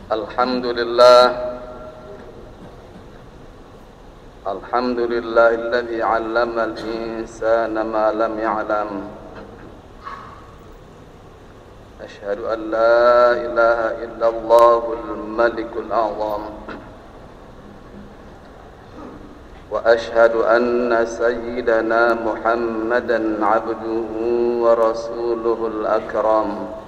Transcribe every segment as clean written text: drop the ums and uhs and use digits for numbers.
Alhamdulillah alladzi 'allama al-insana ma lam ya'lam. Asyhadu an la ilaha illallahul malikul a'zam. Wa asyhadu anna sayyidana Muhammadan 'abduhu wa rasuluhul akram.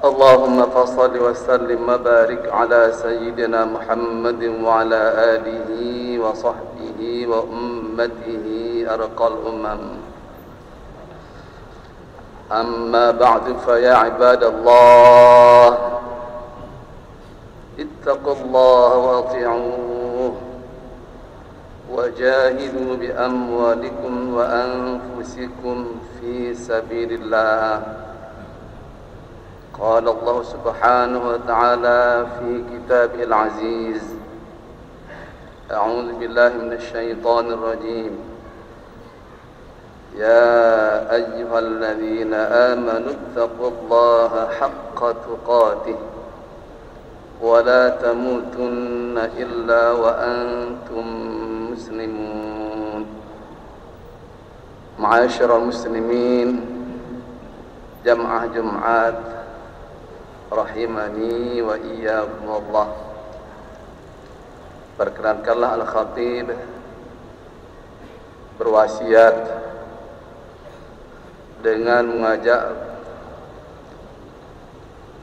Allahumma fassalli wa sallim wa barik ala sayyidina Muhammadin wa ala alihi wa sahbihi wa ummatihi arqal umam. Amma ba'du fa ya ibadallah, ittaqullaha wa ati'uhu wa jahidu bi amwalikum wa anfusikum fi sabilillah. قال الله سبحانه وتعالى في كتابه العزيز: أعوذ بالله من الشيطان الرجيم. يا أيها الذين آمنوا اتقوا الله حق تقاته ولا تموتن إلا وأنتم مسلمون. معاشر المسلمين، جمعة جمعات rahimani wa iyyakumullah. Perkenankanlah Al-Khatib berwasiat dengan mengajak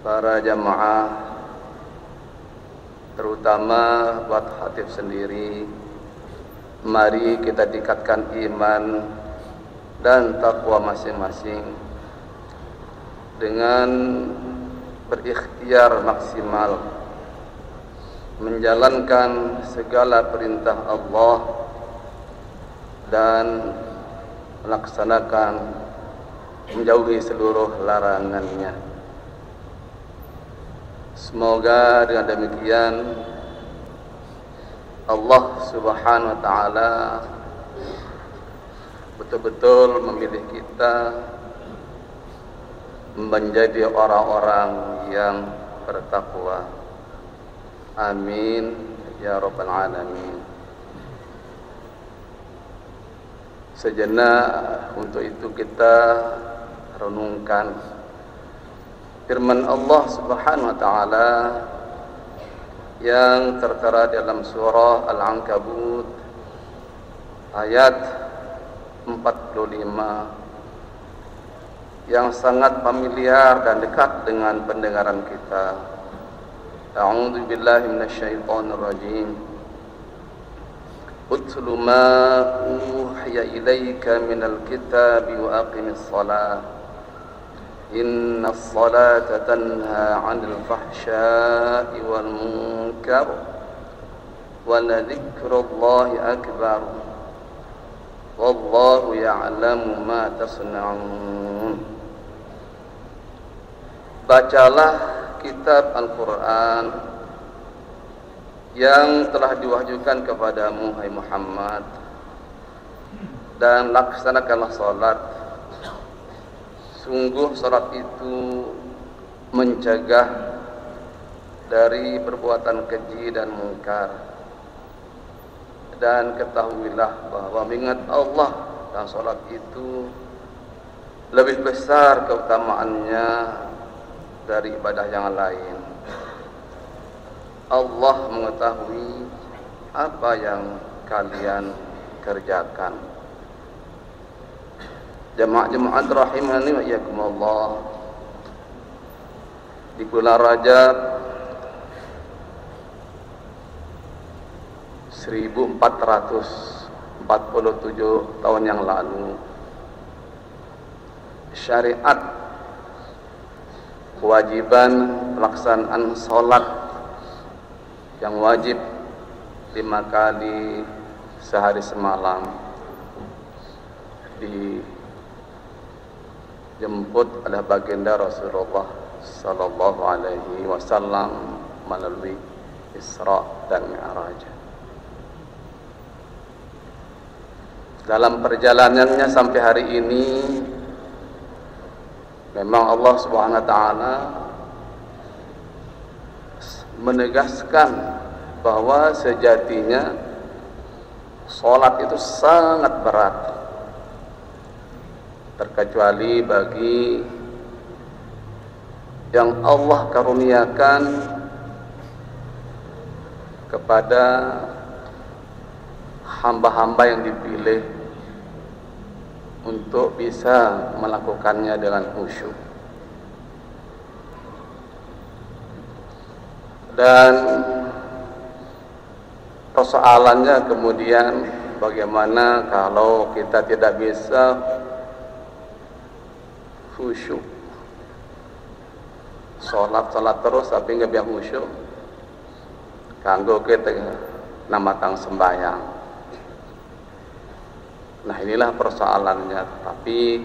para jamaah, terutama buat khatib sendiri, mari kita tingkatkan iman dan takwa masing-masing dengan berikhtiar maksimal menjalankan segala perintah Allah dan melaksanakan menjauhi seluruh larangannya. Semoga dengan demikian Allah Subhanahu wa taala betul-betul memilih kita menjadi orang-orang yang bertakwa. Amin ya rabbal alamin. Sejenak untuk itu kita renungkan firman Allah Subhanahu wa taala yang tertera dalam surah Al-Ankabut ayat 45 yang sangat familiar dan dekat dengan pendengaran kita. A'udzu billahi minasyaitonir rajim. Utlu ma uhiya ilaika minal kitabi wa aqimis shalah. Innas salata tanha 'anil fahsya'i wal munkar wa la dzikrullahi akbar. Wallahu ya'lamu ma tasna'un. Bacalah kitab Al-Quran yang telah diwahyukan kepadamu, hai Muhammad, dan laksanakanlah salat. Sungguh salat itu mencegah dari perbuatan keji dan mungkar. Dan ketahuilah bahwa mengingat Allah dan salat itu lebih besar keutamaannya dari ibadah yang lain. Allah mengetahui apa yang kalian kerjakan. Jemaah-jemaah rahimani wa iyyakumullah, di bulan Rajab 1447 tahun yang lalu, syariat kewajiban pelaksanaan sholat yang wajib 5 kali sehari semalam dijemput oleh baginda Rasulullah sallallahu alaihi wasallam melalui Isra dan Mi'raj. Dalam perjalanannya sampai hari ini, memang Allah Subhanahu wa taala menegaskan bahwa sejatinya sholat itu sangat berat, terkecuali bagi yang Allah karuniakan kepada hamba-hamba yang dipilih untuk bisa melakukannya dengan khusyuk. Dan persoalannya kemudian bagaimana kalau kita tidak bisa khusyuk, sholat terus tapi nggak bisa khusyuk, kanggo kita namatang sembahyang. Nah, inilah persoalannya. Tapi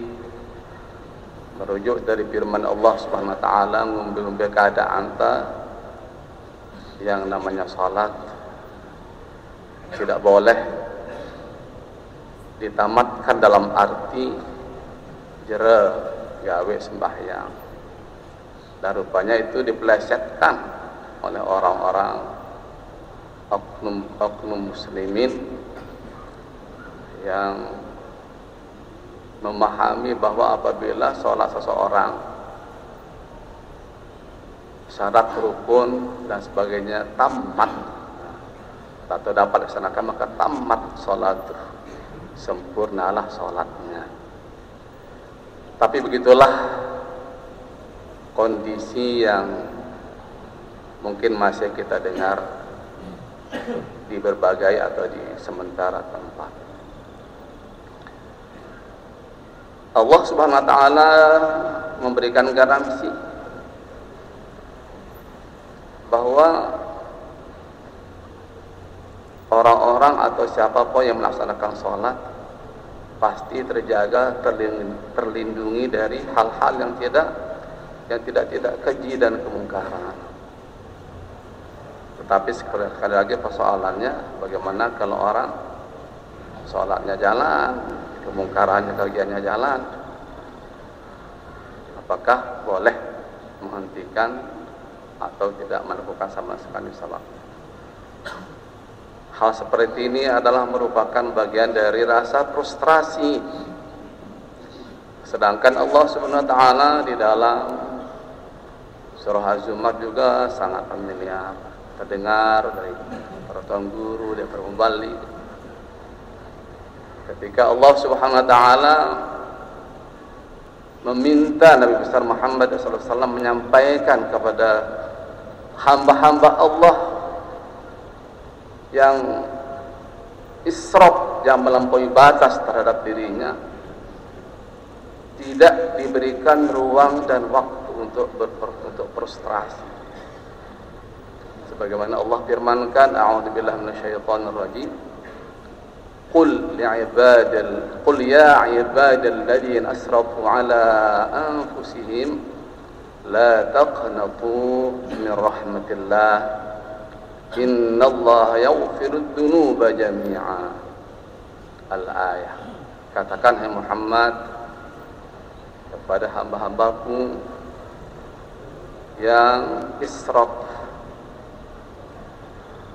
merujuk dari firman Allah Subhanahu wa taala, ngumbil-ngumbil keadaan yang namanya sholat tidak boleh ditamatkan dalam arti jere gawe sembahyang. Dan rupanya itu dipelesetkan oleh orang-orang oknum muslimin yang memahami bahwa apabila sholat seseorang syarat rukun dan sebagainya tamat atau dapat dilaksanakan, maka tamat sholat, sempurnalah sholatnya. Tapi begitulah kondisi yang mungkin masih kita dengar di berbagai atau di sementara tempat. Allah Subhanahu wa taala memberikan garansi bahwa orang-orang atau siapapun yang melaksanakan sholat pasti terjaga, terlindungi dari hal-hal yang tidak keji dan kemungkaran. Tetapi sekali lagi persoalannya, bagaimana kalau orang sholatnya jalan, kemungkarannya, kegiatannya jalan, apakah boleh menghentikan atau tidak melakukan sama sekali salat? Hal seperti ini adalah merupakan bagian dari rasa frustrasi. Sedangkan Allah Subhanahu wa taala di dalam surah Az-Zumar juga sangat familiar, terdengar dari para tuan guru dan para pembalik. Ketika Allah Subhanahu wa taala meminta Nabi besar Muhammad SAW menyampaikan kepada hamba-hamba Allah yang israf, yang melampaui batas terhadap dirinya, tidak diberikan ruang dan waktu untuk frustrasi. Sebagaimana Allah firmankan, a'udzubillahi minasyaitonir rajim, qul ya ibadalladzina asrafu ala anfusihim la taqnatu min rahmatillah innallaha yaghfirud dzunuba jami'a. Al-ayah. Katakan, hai Muhammad, kepada hamba-hambaku yang israf,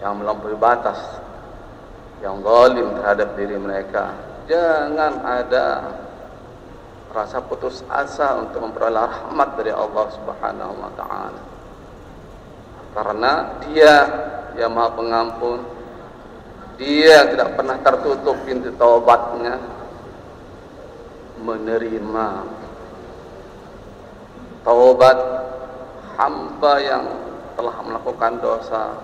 yang melampaui batas, yang zalim terhadap diri mereka, jangan ada rasa putus asa untuk memperoleh rahmat dari Allah Subhanahu wa taala. Karena Dia yang Maha Pengampun, Dia tidak pernah tertutup pintu taubatnya, menerima taubat hamba yang telah melakukan dosa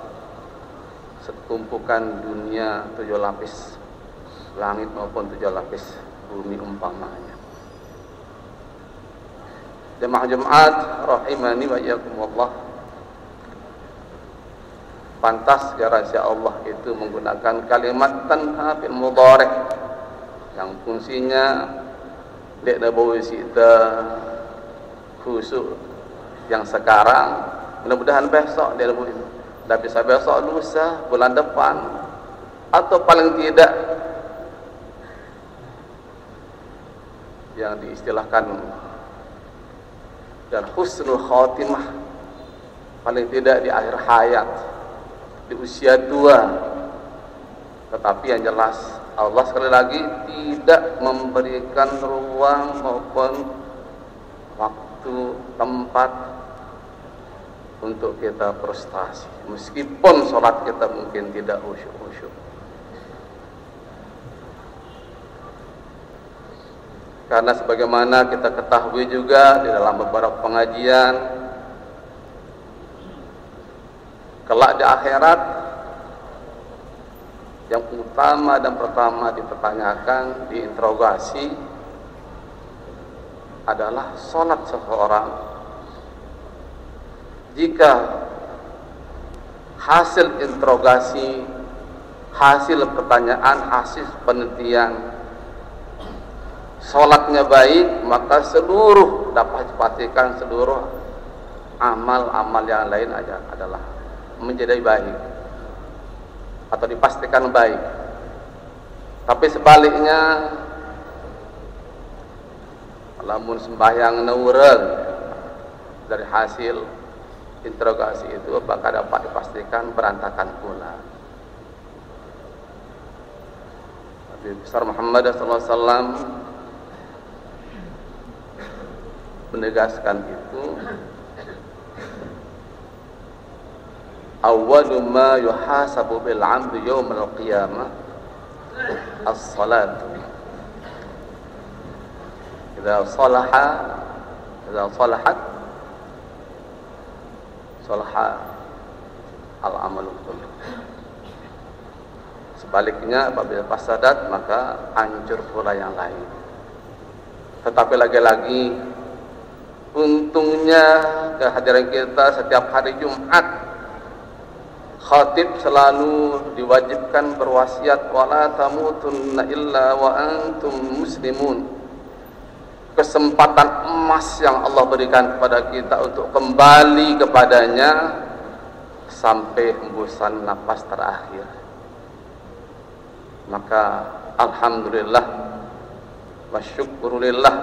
setumpukan dunia 7 lapis langit maupun 7 lapis bumi umpamanya. Jemaah Jumat rahimani wa iyyakumullah, pantas ya rahasia Allah itu menggunakan kalimat tanha fil mudhari' yang fungsinya dek nabawi sita khusyuk yang sekarang, mudah-mudahan besok dia nabawi, dah bisa besok, lusa, bulan depan, atau paling tidak yang diistilahkan dan husnul khatimah, paling tidak di akhir hayat, di usia tua. Tetapi yang jelas Allah sekali lagi tidak memberikan ruang maupun waktu, tempat untuk kita frustasi, meskipun sholat kita mungkin tidak khusyuk-khusyuk. Karena sebagaimana kita ketahui juga di dalam beberapa pengajian, kelak di akhirat yang utama dan pertama dipertanyakan, diinterogasi adalah sholat seseorang. Jika hasil interogasi, hasil pertanyaan, hasil penelitian sholatnya baik, maka seluruh dapat dipastikan seluruh amal-amal yang lain aja adalah menjadi baik atau dipastikan baik. Tapi sebaliknya, lamun sembahyang neurel dari hasil interogasi itu, maka dapat dipastikan berantakan pula. Nabi besar Muhammad SAW menegaskan itu, awwalu ma yuhasabu bil 'abdi yaumal qiyamah as-salatu. Idza salahat salaha al-amalu kulluh. Sebaliknya, apabila fasadat maka hancur pula yang lain. Tetapi lagi-lagi untungnya kehadiran kita setiap hari Jumat, khatib selalu diwajibkan berwasiat, wala tamutunna illa wa antum muslimun. Kesempatan emas yang Allah berikan kepada kita untuk kembali kepadanya sampai hembusan napas terakhir. Maka alhamdulillah wa syukurulillah,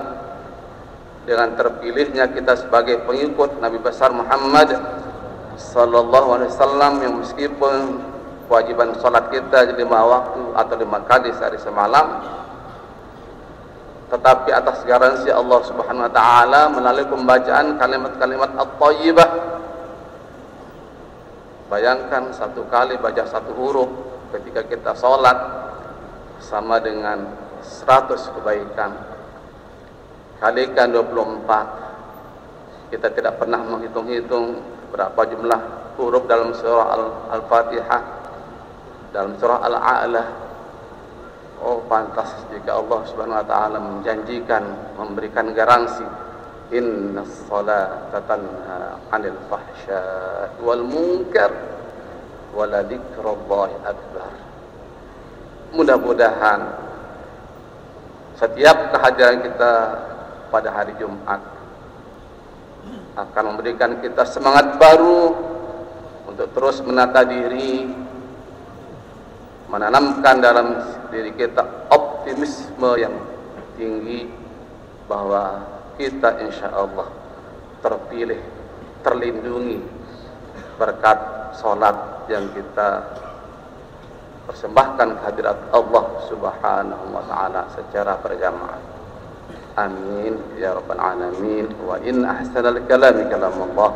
dengan terpilihnya kita sebagai pengikut Nabi besar Muhammad sallallahu alaihi wasallam, yang meskipun kewajiban salat kita 5 waktu atau 5 kali sehari semalam, tetapi atas garansi Allah Subhanahu wa taala melalui pembacaan kalimat-kalimat at-thayyibah. Bayangkan satu kali baca satu huruf ketika kita salat sama dengan 100 kebaikan. Kalikan 24. Kita tidak pernah menghitung-hitung berapa jumlah huruf dalam surah Al-Fatihah, dalam surah Al-A'la. Oh, pantas jika Allah Subhanahu wa taala menjanjikan, memberikan garansi, innas salata tanha 'anil fahsya'i wal munkar wa la dzikrullahi akbar. Mudah-mudahan setiap kehadiran kita pada hari Jumat akan memberikan kita semangat baru untuk terus menata diri, menanamkan dalam diri kita optimisme yang tinggi bahwa kita insya Allah terpilih, terlindungi berkat sholat yang kita persembahkan kehadirat Allah Subhanahu wa taala secara berjamaah. Amin ya rabbal alamin. Wa in ahsanal kalami kalamullah.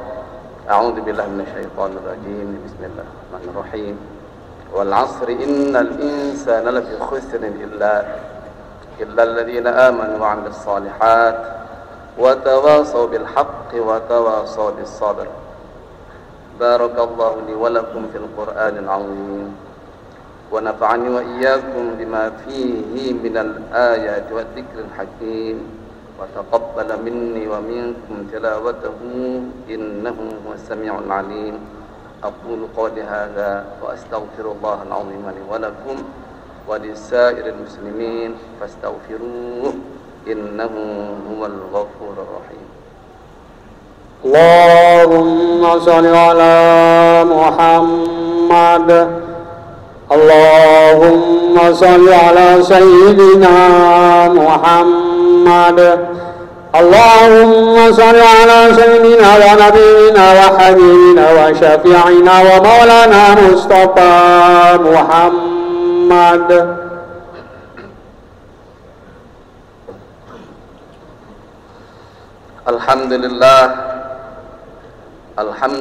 A'udzu billahi minasyaitonir rajim. Bismillahirrahmanirrahim. Wal 'asri innal insana lafi khusrin illa alladziina aamanu wa 'amilus shalihaat wa tawashaw bil haqqi wa tawashaw bis sabr. Barakallahu li wa lakum fil Qur'anil 'azim. ونفعني وإياكم بما فيه من الآيات والذكر الحكيم وتقبل مني ومنكم تلاوته إنه هو السميع العليم. أقول قولي هذا وأستغفر الله العظيم لي ولكم ولسائر المسلمين فاستغفروه إنه هو الغفور الرحيم. اللهم صل على محمد. Allahumma salli ala sayyidina Muhammad. اللهم صل على سيدنا ونبينا وحبيبنا وشفيعنا ومولانا مصطفى محمد. الحمد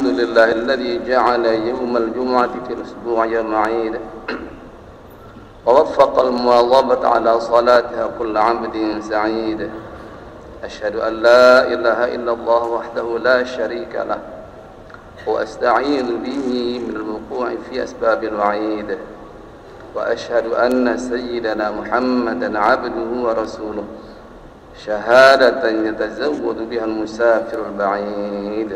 لله الذي جعل يوم الجمعة في الأسبوع يوم عيد ووفق المواظبة على صلاتها كل عبد سعيد. أشهد أن لا إله إلا الله وحده لا شريك له وأستعين به من الوقوع في أسباب الوعيد، وأشهد أن سيدنا محمدا عبده ورسوله شهادة يتزود بها المسافر البعيد.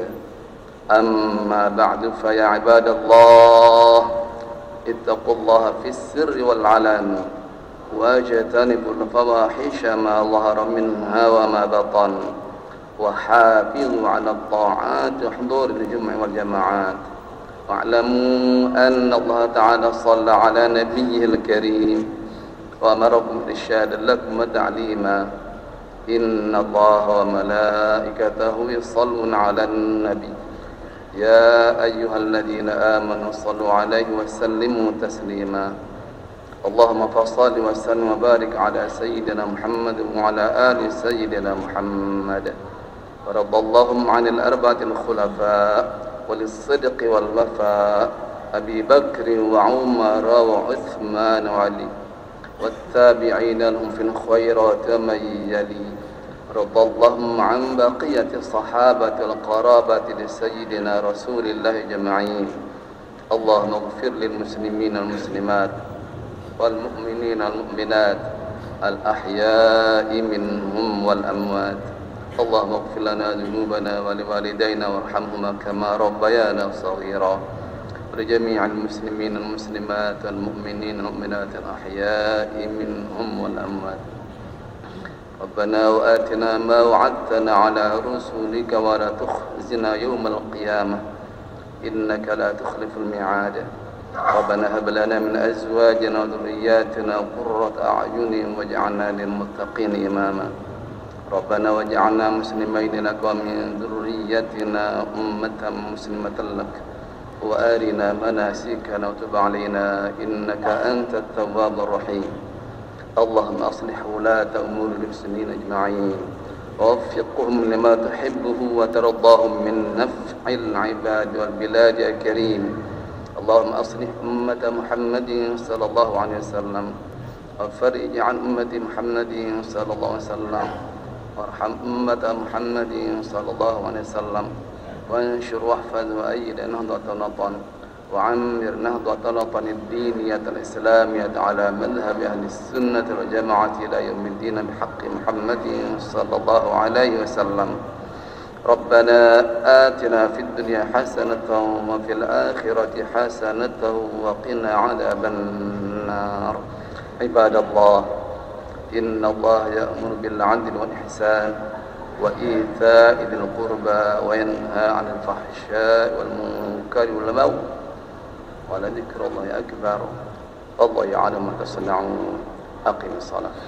أما بعد فيا عباد الله اتقوا الله في السر والعلن واجتنبوا الفواحش ما ظهر منها وما بطن، وحافظوا على الطاعات وحضور الجمع والجماعات، واعلموا أن الله تعالى صلى على نبيه الكريم وأمركم إرشادا لكم وتعليما. إن الله وملائكته يصلون على النبي يا أيها الذين آمنوا صلوا عليه وسلموا تسليما. اللهم فصل وسلم وبارك على سيدنا محمد وعلى آل سيدنا محمد. ورضى اللهم عن الأربعة الخلفاء وللصدق والوفاء أبي بكر وعمر وعثمان وعلي والتابعين لهم في الخيرات ومن يلي. رضى اللهم عن بقية الصحابة والقرابة لسيدنا رسول الله أجمعين. اللهم اغفر للمسلمين والمسلمات والمؤمنين والمؤمنات الأحياء منهم والأموات. اللهم اغفر لنا ذنوبنا ولوالدينا وارحمهما كما ربيانا صغيرا، ولجميع المسلمين والمسلمات والمؤمنين والمؤمنات الأحياء منهم والأموات. ربنا وآتنا ما وعدتنا على رسلك ولا تخزنا يوم القيامة إنك لا تخلف الميعاد. ربنا هب لنا من أزواجنا وذرياتنا قرة أعين واجعلنا للمتقين إماما. ربنا واجعلنا مسلمين لك ومن ذريتنا أمة مسلمة لك وآرنا مناسكنا وتب علينا إنك أنت التواب الرحيم. اللهم أصلح ولاة أمور المسلمين أجمعين ووفقهم لما تحبه وترضاهم من نفع العباد والبلاد يا كريم. اللهم أصلح أمة محمد صلى الله عليه وسلم وفرج عن أمة محمد صلى الله عليه وسلم وارحم أمة محمد صلى الله عليه وسلم وانشر واحفظ وأيد نهضة وطن وعمر نهضة وطن الدينية الإسلامية على مذهب أهل السنة والجماعة إلى يوم الدين بحق محمد صلى الله عليه وسلم. ربنا آتنا في الدنيا حسنة وفي الآخرة حسنة وقنا عذاب النار. عباد الله إن الله يأمر بالعدل والإحسان وإيتاء ذي القربى وينهى عن الفحشاء والمنكر والبغي ولذكر الله أكبر والله يعلم ما تصنعون. أقم الصلاة.